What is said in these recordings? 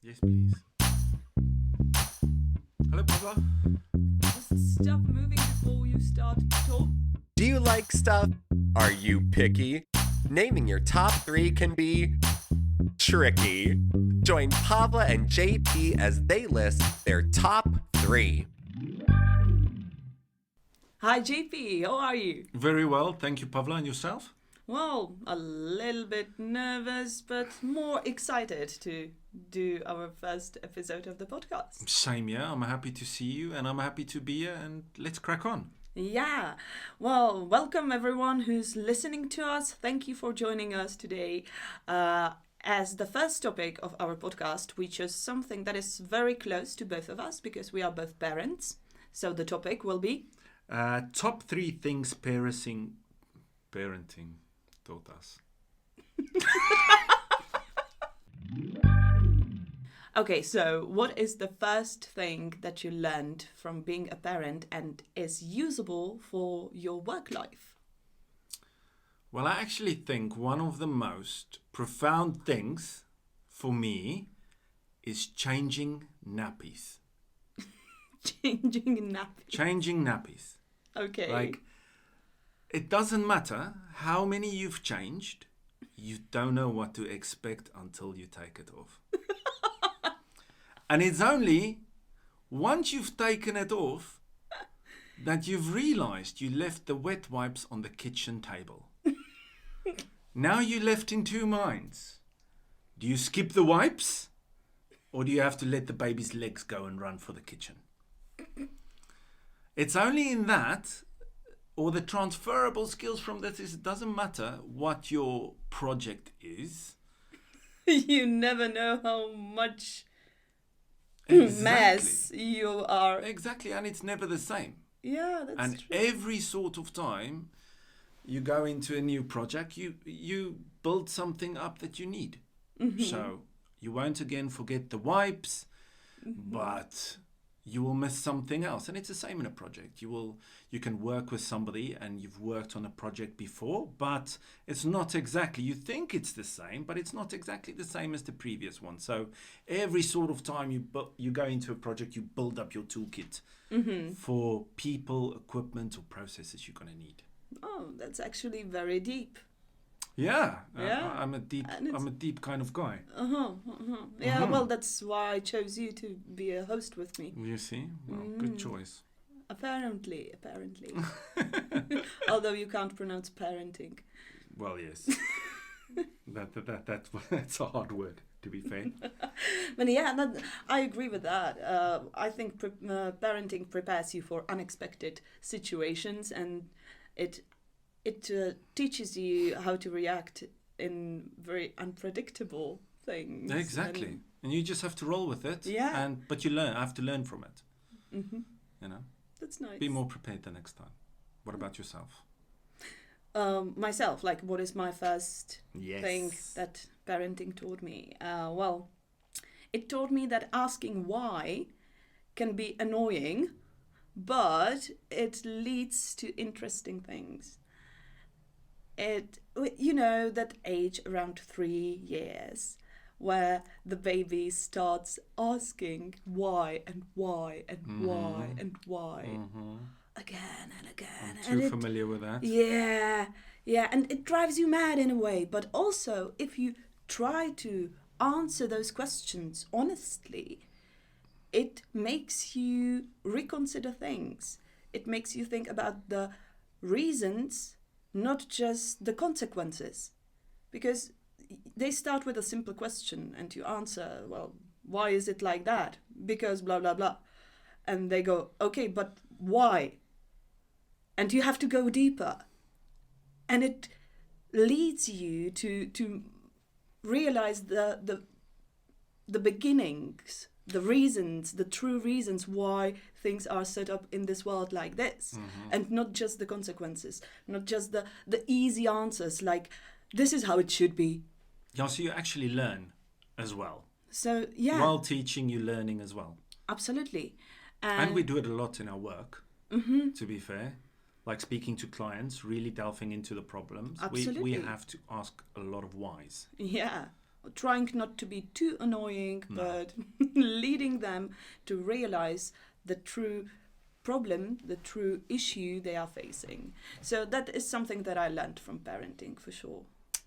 Yes, please. Hello, Pavla. Just stop moving before you start to talk. Do you like stuff? Are you picky? Naming your top 3 can be tricky. Join Pavla and JP as they list their top 3. Hi JP, how are you? Very well, thank you, Pavla. And yourself? Well, a little bit nervous, but more excited to do our first episode of the podcast. Same, yeah. I'm happy to see you and I'm happy to be here and let's crack on. Yeah, well, welcome everyone who's listening to us. Thank you for joining us today. As the first topic of our podcast, we chose something that is very close to both of us because we are both parents. So the topic will be Top 3 things parenting taught us. Okay, so what is the first thing that you learned from being a parent and is usable for your work life? Well, I actually think one of the most profound things for me is changing nappies. Changing nappies. Changing nappies. Okay. Like, it doesn't matter how many you've changed, you don't know what to expect until you take it off. And it's only once you've taken it off that you've realized you left the wet wipes on the kitchen table. Now you're left in two minds. Do you skip the wipes or do you have to let the baby's legs go and run for the kitchen? It's only in that, or the transferable skills from this is it doesn't matter what your project is. You never know how much Exactly. mess you are. Exactly, and it's never the same. Yeah, that's And true. every sort of time you go into a new project, you build something up that you need. So you won't again forget the wipes, but you will miss something else. And it's the same in a project. You can work with somebody and you've worked on a project before, but it's not exactly, you think it's the same, but it's not exactly the same as the previous one. So every sort of time you go into a project, you build up your toolkit for people, equipment, or processes you're going to need. Oh, that's actually very deep. Yeah, Yeah. I'm a deep kind of guy. Yeah, well, that's why I chose you to be a host with me. You see? Well, good choice. Apparently. Although you can't pronounce parenting. Well, yes. That's a hard word, to be fair. But yeah, I agree with that. I think parenting prepares you for unexpected situations, and it teaches you how to react in very unpredictable things. Exactly. And you just have to roll with it. Yeah. But you have to learn from it. Mm-hmm. You know? That's nice. Be more prepared the next time. What about yourself? Myself, like, what is my first Yes. thing that parenting taught me? Well, it taught me that asking why can be annoying, but it leads to interesting things. That age around 3 years where the baby starts asking why and why and why and why again and again. I'm too familiar with that. Yeah, and it drives you mad in a way. But also, if you try to answer those questions honestly, it makes you reconsider things. It makes you think about the reasons, not just the consequences. Because they start with a simple question and you answer, well, why is it like that? Because blah, blah, blah. And they go, okay, but why? And you have to go deeper. And it leads you to realize the beginnings, the reasons, the true reasons why things are set up in this world like this. And not just the consequences, not just the easy answers like, this is how it should be. Yeah, so you actually learn as well. So, yeah. While teaching, you're learning as well. Absolutely. And we do it a lot in our work, to be fair. Like speaking to clients, really delving into the problems. Absolutely. We have to ask a lot of whys. Yeah. trying not to be too annoying, but leading them to realize the true problem, the true issue they are facing. So that is something that I learned from parenting for sure.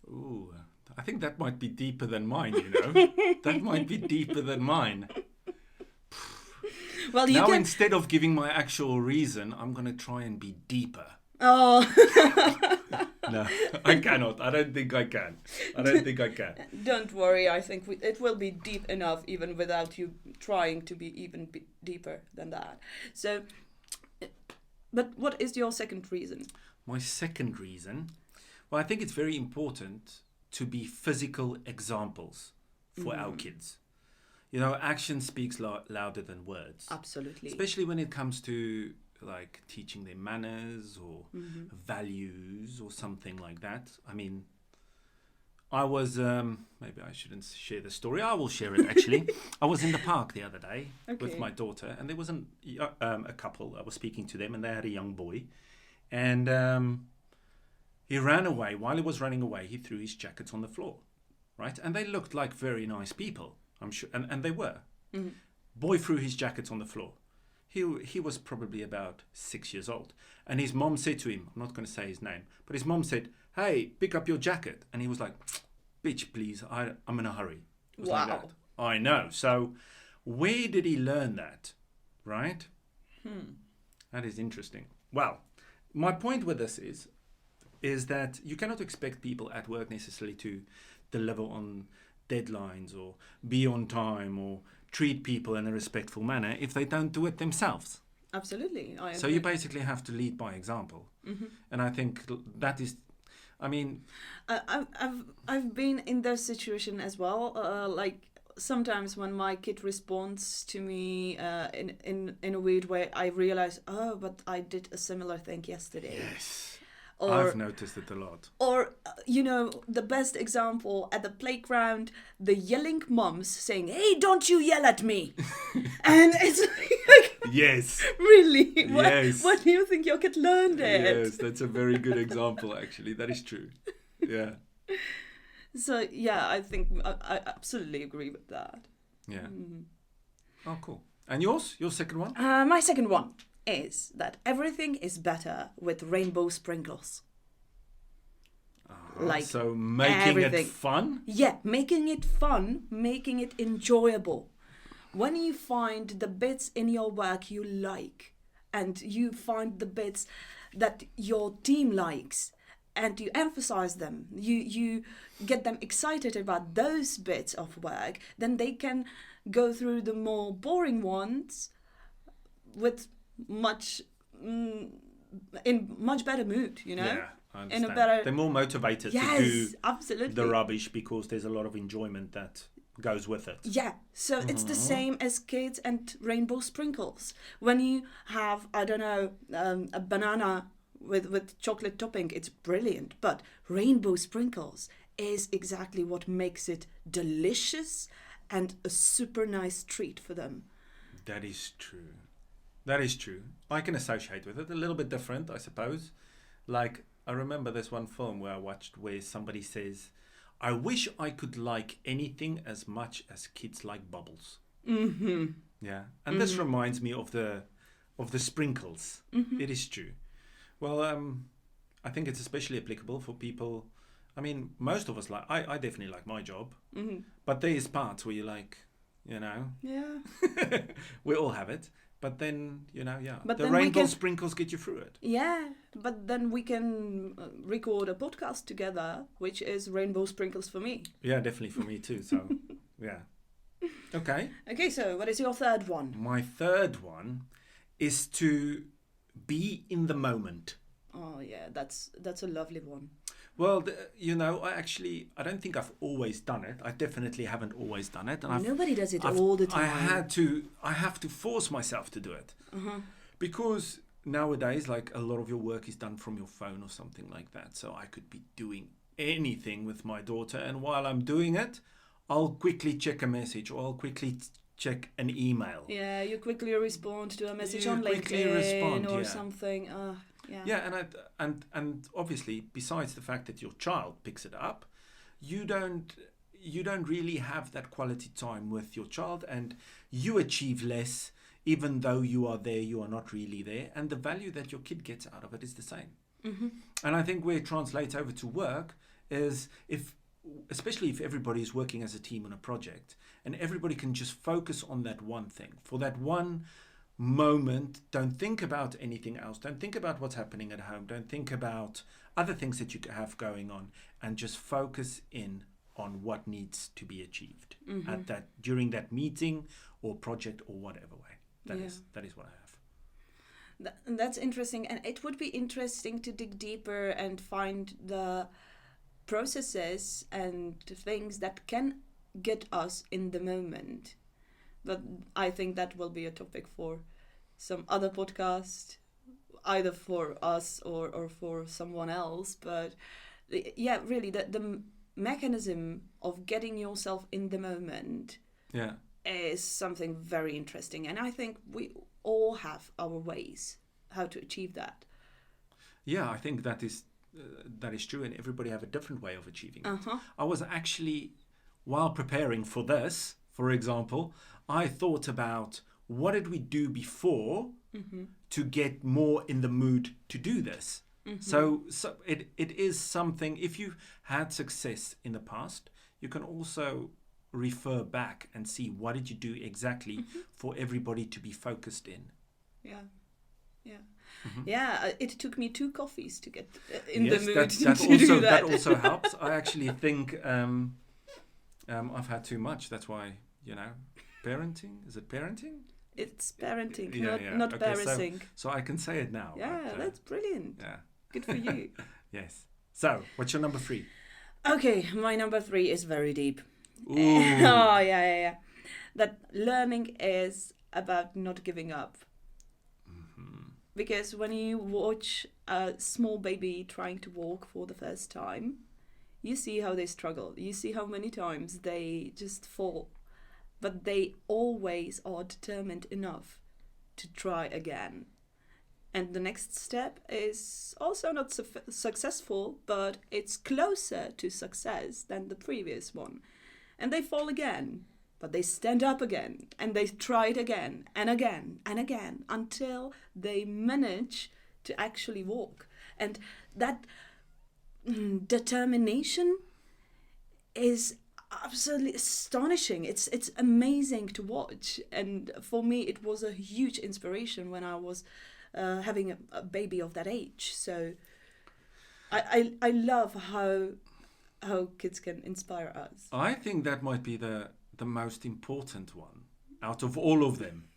Ooh, I think that might be deeper than mine, That might be deeper than mine. Well, now, instead of giving my actual reason, I'm going to try and be deeper. Oh. No, I cannot. I don't think I can. Don't worry. I think it will be deep enough even without you trying to be even deeper than that. So, but what is your second reason? My second reason? Well, I think it's very important to be physical examples for our kids. Action speaks louder than words. Absolutely. Especially when it comes to like teaching them manners or values or something like that. I mean, I was, maybe I shouldn't share the story. I will share it actually. I was in the park the other day with my daughter, and there was a couple. I was speaking to them, and they had a young boy. And he ran away. While he was running away, he threw his jackets on the floor, right? And they looked like very nice people, I'm sure. And they were. Mm-hmm. Boy threw his jackets on the floor. He was probably about 6 years old. And his mom said to him, I'm not going to say his name, but his mom said, hey, pick up your jacket. And he was like, bitch, please, I'm in a hurry. It was wow. Like that. I know. So where did he learn that? Right? That is interesting. Well, my point with this is that you cannot expect people at work necessarily to deliver on deadlines or be on time or treat people in a respectful manner if they don't do it themselves. Absolutely. I agree. So you basically have to lead by example. Mm-hmm. And I think that is, I mean... I've been in that situation as well. Like sometimes when my kid responds to me in a weird way, I realize, oh, but I did a similar thing yesterday. Yes. I've noticed it a lot. Or, the best example at the playground, the yelling moms saying, hey, don't you yell at me. And it's like, yes. Really? Yes. What do you think your kid learned it? Yes, that's a very good example, actually. That is true. Yeah. So, yeah, I think I absolutely agree with that. Yeah. Mm-hmm. Oh, cool. And yours? Your second one? My second one is that everything is better with rainbow sprinkles. Like so making everything. It fun? Yeah, making it fun, making it enjoyable. When you find the bits in your work you like, and you find the bits that your team likes, and you emphasize them, you get them excited about those bits of work, then they can go through the more boring ones with in much better mood, Yeah, I understand. In a better... They're more motivated to do absolutely. the rubbish because there's a lot of enjoyment that goes with it. Yeah, so it's the same as kids and rainbow sprinkles. When you have, I don't know, a banana with chocolate topping, it's brilliant. But rainbow sprinkles is exactly what makes it delicious and a super nice treat for them. That is true. That is true. I can associate with it. A little bit different, I suppose. Like, I remember this one film where I watched where somebody says, I wish I could like anything as much as kids like bubbles. Mm-hmm. Yeah. And this reminds me of the sprinkles. Mm-hmm. It is true. Well, I think it's especially applicable for people. I mean, most of us like, I definitely like my job. Mm-hmm. But there is parts where you like, Yeah. we all have it. But then, but the rainbow sprinkles get you through it. Yeah, but then we can record a podcast together, which is rainbow sprinkles for me. Yeah, definitely for me too. So, yeah. Okay. Okay, so what is your third one? My third one is to be in the moment. Oh, yeah, that's a lovely one. Well, I don't think I've always done it. I definitely haven't always done it. And nobody does it all the time. I have to force myself to do it. Uh-huh. Because nowadays, like, a lot of your work is done from your phone or something like that. So I could be doing anything with my daughter. And while I'm doing it, I'll quickly check a message or I'll quickly check an email. Yeah, you quickly respond to a message on LinkedIn or something. Yeah, and obviously, besides the fact that your child picks it up, you don't you don't really have that quality time with your child, and you achieve less, even though you are there, you are not really there, and the value that your kid gets out of it is the same. And I think where it translates over to work is especially if everybody is working as a team on a project, and everybody can just focus on that one thing for that one moment. Don't think about anything else. Don't think about what's happening at home. Don't think about other things that you have going on, and just focus in on what needs to be achieved at that during that meeting or project or whatever way. That is what I have. That's interesting, and it would be interesting to dig deeper and find the processes and things that can get us in the moment. But I think that will be a topic for some other podcast, either for us or for someone else. But yeah, really, the mechanism of getting yourself in the moment is something very interesting, and I think we all have our ways how to achieve that. Yeah, I think that is true, and everybody have a different way of achieving it. I was actually, while preparing for this, for example, I thought about what did we do before to get more in the mood to do this. So it is something, if you've had success in the past, you can also refer back and see what did you do exactly for everybody to be focused in. It took me 2 coffees to get in the mood to do that. That also helps. I actually think I've had too much. That's why, parenting. Is it parenting? It's parenting, not parenting. So I can say it now. Yeah, but, that's brilliant. Yeah. Good for you. Yes. So, what's your number 3? Okay, my number 3 is very deep. Ooh. Oh, yeah. That learning is about not giving up. Because when you watch a small baby trying to walk for the first time, you see how they struggle. You see how many times they just fall. But they always are determined enough to try again. And the next step is also not successful, but it's closer to success than the previous one. And they fall again, but they stand up again, and they try it again and again and again until they manage to actually walk. And that determination is absolutely astonishing. It's amazing to watch. And for me, it was a huge inspiration when I was having a baby of that age. So I love how kids can inspire us. I think that might be the most important one out of all of them.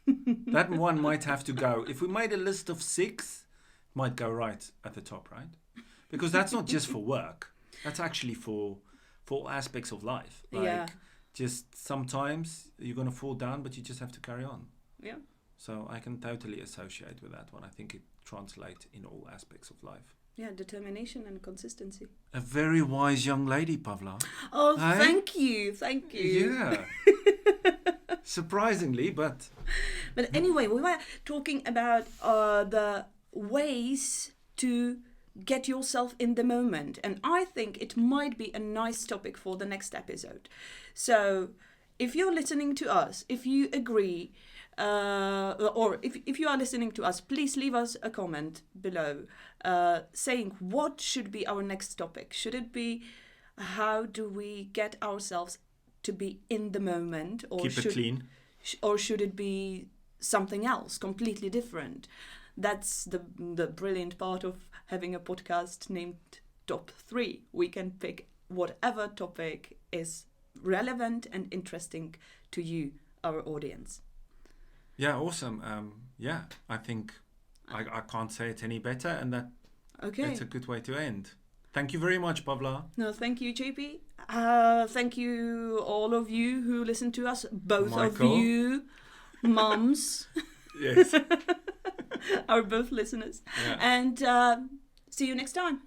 That one might have to go. If we made a list of 6, it might go right at the top, right? Because that's not just for work. That's actually for all aspects of life. Just sometimes you're going to fall down, but you just have to carry on. Yeah. So I can totally associate with that one. I think it translates in all aspects of life. Yeah, determination and consistency. A very wise young lady, Pavla. Oh, thank you. Yeah. Surprisingly, but... But anyway, we were talking about the ways to get yourself in the moment. And I think it might be a nice topic for the next episode. So if you're listening to us, if you agree... or if you are listening to us, please leave us a comment below saying what should be our next topic. Should it be how do we get ourselves to be in the moment, or keep it clean, or should it be something else completely different? That's the brilliant part of having a podcast named Top 3. We can pick whatever topic is relevant and interesting to you, our audience. Yeah, awesome. I think I can't say it any better, and that's a good way to end. Thank you very much, Pavla. No, thank you, JP. Thank you, all of you who listen to us, both Michael. of you, mums. Yes. Are both listeners. Yeah. And see you next time.